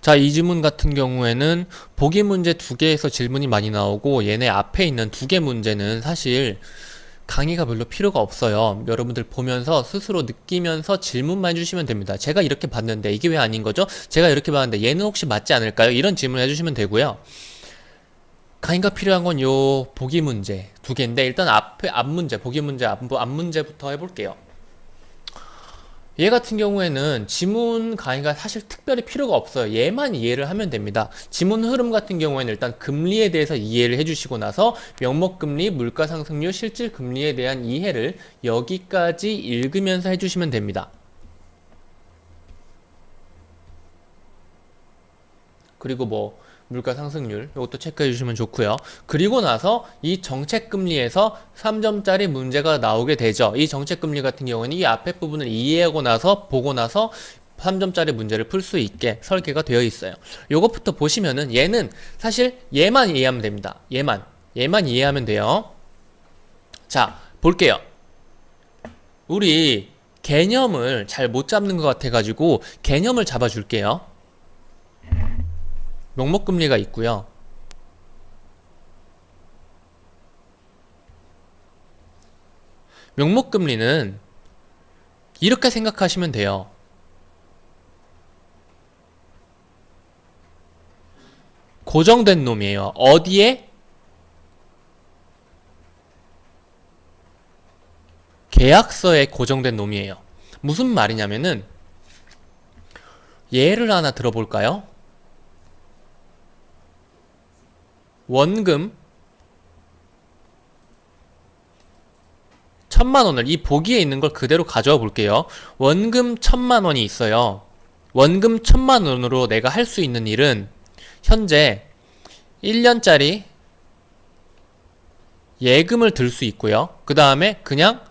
자, 이 질문 같은 경우에는 보기 문제 2개에서 질문이 많이 나오고 얘네 앞에 있는 2개 문제는 사실 강의가 별로 필요가 없어요. 여러분들 보면서 스스로 느끼면서 질문만 해주시면 됩니다. 제가 이렇게 봤는데 이게 왜 아닌 거죠? 제가 이렇게 봤는데 얘는 혹시 맞지 않을까요? 이런 질문 해주시면 되고요. 강의가 필요한 건 요 보기 문제 2개인데 일단 앞 문제, 보기 문제, 앞 문제부터 해볼게요. 얘 같은 경우에는 지문 강의가 사실 특별히 필요가 없어요. 얘만 이해를 하면 됩니다. 지문 흐름 같은 경우에는 일단 금리에 대해서 이해를 해주시고 나서 명목금리, 물가상승률, 실질금리에 대한 이해를 여기까지 읽으면서 해주시면 됩니다. 그리고 뭐 물가 상승률 이것도 체크해 주시면 좋고요. 그리고 나서 이 정책금리에서 3점짜리 문제가 나오게 되죠. 이 정책금리 같은 경우는 이 앞에 부분을 이해하고 나서 보고 나서 3점짜리 문제를 풀 수 있게 설계가 되어 있어요. 요것부터 보시면은 얘는 사실 얘만 이해하면 됩니다. 얘만 이해하면 돼요. 자, 볼게요. 우리 개념을 잘 못 잡는 것 같아가지고 개념을 잡아줄게요. 명목금리가 있고요. 명목금리는 이렇게 생각하시면 돼요. 고정된 놈이에요. 어디에? 계약서에 고정된 놈이에요. 무슨 말이냐면은 예를 하나 들어볼까요? 원금 1000만원을 이 보기에 있는 걸 그대로 가져와 볼게요. 원금 1000만원이 있어요. 원금 1000만원으로 내가 할 수 있는 일은 현재 1년짜리 예금을 들 수 있고요. 그 다음에 그냥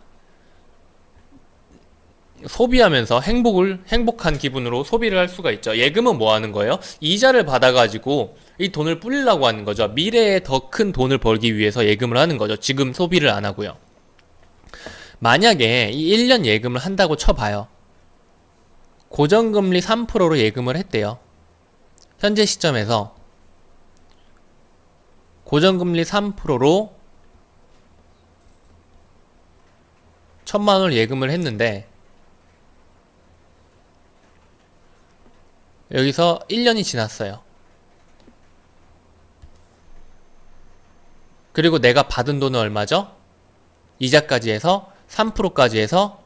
소비하면서 행복한 기분으로 소비를 할 수가 있죠. 예금은 뭐 하는 거예요? 이자를 받아가지고 이 돈을 뿌리려고 하는 거죠. 미래에 더 큰 돈을 벌기 위해서 예금을 하는 거죠. 지금 소비를 안 하고요. 만약에 이 1년 예금을 한다고 쳐봐요. 고정금리 3%로 예금을 했대요. 현재 시점에서 고정금리 3%로 1000만원을 예금을 했는데 여기서 1년이 지났어요. 그리고 내가 받은 돈은 얼마죠? 이자까지 해서 3%까지 해서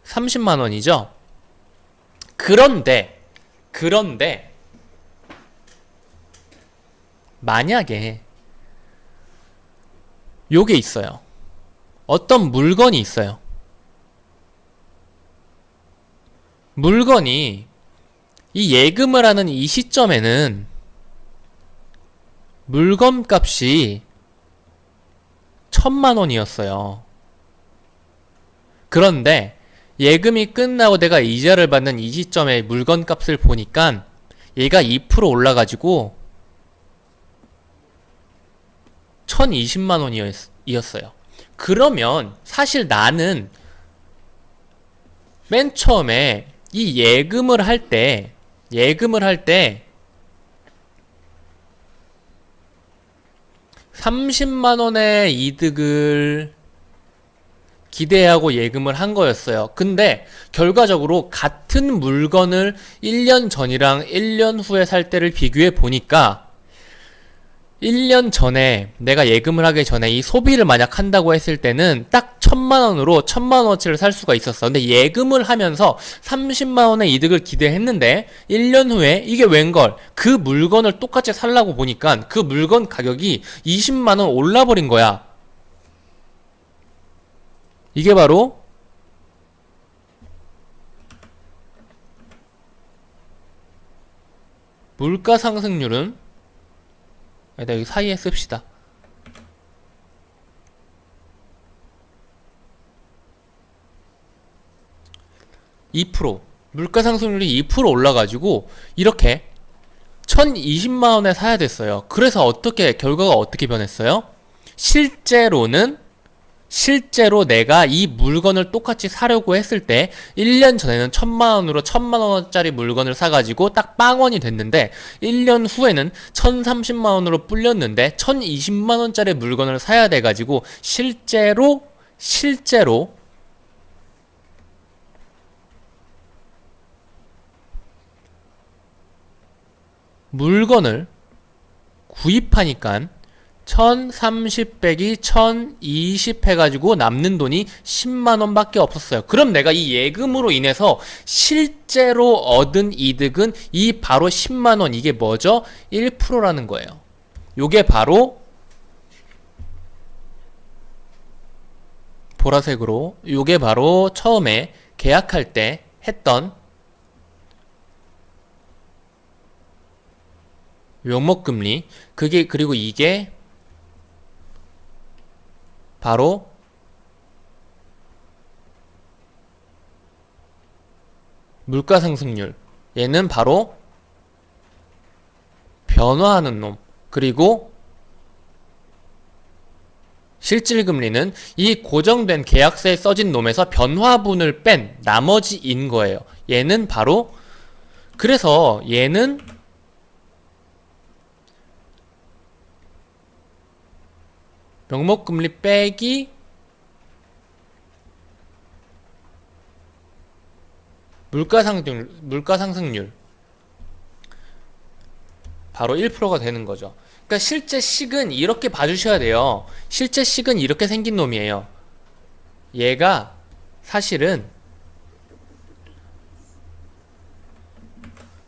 1030만원이죠? 그런데 만약에 요게 있어요. 어떤 물건이 있어요. 물건이 이 예금을 하는 이 시점에는 물건 값이 1000만원이었어요. 그런데 예금이 끝나고 내가 이자를 받는 이 시점에 물건 값을 보니까 얘가 2% 올라가지고 1020만원이었어요. 그러면 사실 나는 맨 처음에 이 예금을 할 때 30만원의 이득을 기대하고 예금을 한 거였어요. 근데 결과적으로 같은 물건을 1년 전이랑 1년 후에 살 때를 비교해 보니까 1년 전에 내가 예금을 하기 전에 이 소비를 만약 한다고 했을 때는 딱 1000만원으로 1000만원어치를 살 수가 있었어. 근데 예금을 하면서 30만원의 이득을 기대했는데 1년 후에 이게 웬걸 그 물건을 똑같이 살라고 보니까 그 물건 가격이 20만원 올라버린 거야. 이게 바로 물가 상승률은 일단 여기 사이에 씁시다. 2% 물가 상승률이 2% 올라가지고 이렇게 1020만원에 사야 됐어요. 그래서 결과가 어떻게 변했어요? 실제로는 실제로 내가 이 물건을 똑같이 사려고 했을 때 1년 전에는 1000만원으로 1000만원짜리 물건을 사가지고 딱 빵원이 됐는데 1년 후에는 1030만원으로 불렸는데 1020만원짜리 물건을 사야 돼가지고 실제로 물건을 구입하니까 1030 빼기 1020 해가지고 남는 돈이 10만원 밖에 없었어요. 그럼 내가 이 예금으로 인해서 실제로 얻은 이득은 이 바로 10만원, 이게 뭐죠? 1%라는 거예요. 요게 바로 보라색으로, 요게 바로 처음에 계약할 때 했던 명목금리, 그게, 그리고 이게 바로 물가상승률, 얘는 바로 변화하는 놈, 그리고 실질금리는 이 고정된 계약서에 써진 놈에서 변화분을 뺀 나머지인 거예요. 얘는 바로, 그래서 얘는 명목금리 빼기 물가상승률 바로 1%가 되는 거죠. 그러니까 실제 식은 이렇게 봐주셔야 돼요. 실제 식은 이렇게 생긴 놈이에요. 얘가 사실은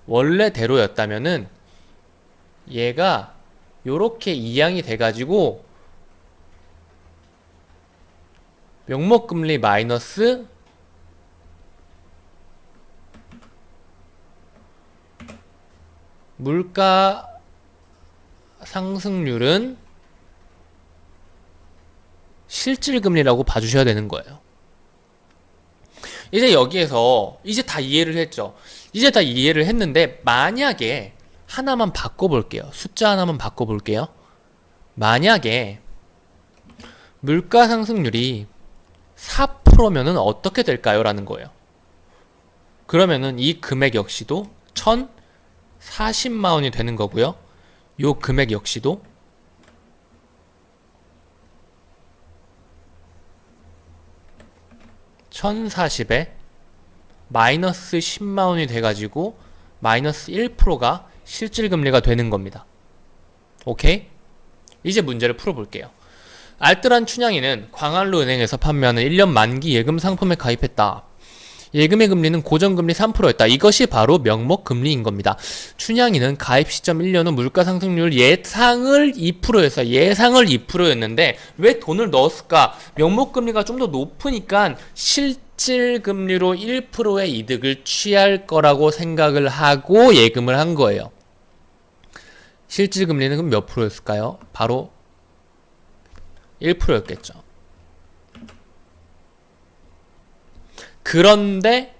원래대로였다면은 얘가 요렇게 이항이 돼가지고 명목금리 마이너스 물가 상승률은 실질금리라고 봐주셔야 되는 거예요. 이제 여기에서 이제 다 이해를 했죠. 이제 다 이해를 했는데 만약에 하나만 바꿔볼게요. 숫자 하나만 바꿔볼게요. 만약에 물가 상승률이 4%면은 어떻게 될까요? 라는 거예요. 그러면은 이 금액 역시도 1040만원이 되는 거고요. 요 금액 역시도 1040에 마이너스 10만원이 돼가지고 마이너스 1%가 실질금리가 되는 겁니다. 오케이? 이제 문제를 풀어볼게요. 알뜰한 춘향이는 광안루 은행에서 판매하는 1년 만기 예금 상품에 가입했다. 예금의 금리는 고정금리 3%였다. 이것이 바로 명목금리인 겁니다. 춘향이는 가입 시점 1년 후 물가상승률 예상을 2%였어요. 예상을 2%였는데 왜 돈을 넣었을까? 명목금리가 좀 더 높으니까 실질금리로 1%의 이득을 취할 거라고 생각을 하고 예금을 한 거예요. 실질금리는 그럼 몇 프로였을까요? 바로 1%였겠죠. 그런데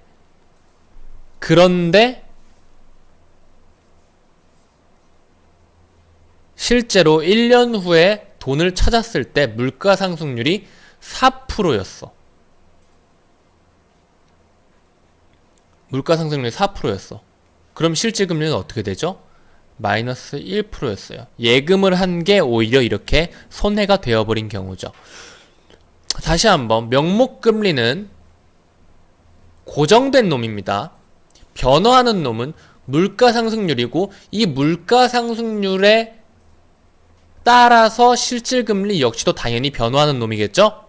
실제로 1년 후에 돈을 찾았을 때 물가 상승률이 4%였어. 물가 상승률이 4%였어. 그럼 실질금리는 어떻게 되죠? 마이너스 1%였어요. 예금을 한 게 오히려 이렇게 손해가 되어버린 경우죠. 다시 한번 명목금리는 고정된 놈입니다. 변화하는 놈은 물가상승률이고 이 물가상승률에 따라서 실질금리 역시도 당연히 변화하는 놈이겠죠?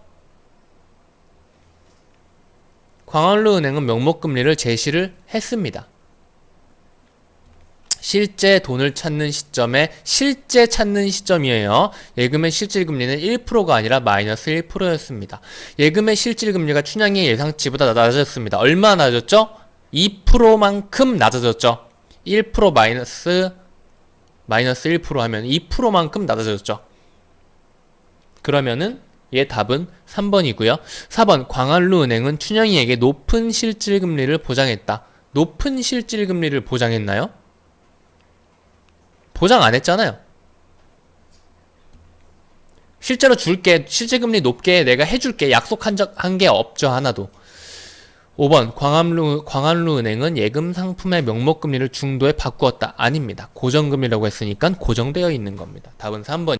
광안루은행은 명목금리를 제시를 했습니다. 실제 돈을 찾는 시점에 실제 찾는 시점이에요. 예금의 실질금리는 1%가 아니라 마이너스 1%였습니다. 예금의 실질금리가 춘향의 예상치보다 낮아졌습니다. 얼마나 낮았죠? 2%만큼 낮아졌죠. 1% 마이너스 1% 하면 2%만큼 낮아졌죠. 그러면은 얘 답은 3번이고요. 4번 광안루은행은 춘향이에게 높은 실질금리를 보장했다. 높은 실질금리를 보장했나요? 보장 안 했잖아요. 실제로 줄게, 실질금리 높게 내가 해줄게 한 게 없죠, 하나도. 5번, 광안루은행은 예금 상품의 명목금리를 중도에 바꾸었다. 아닙니다. 고정금리라고 했으니까 고정되어 있는 겁니다. 답은 3번.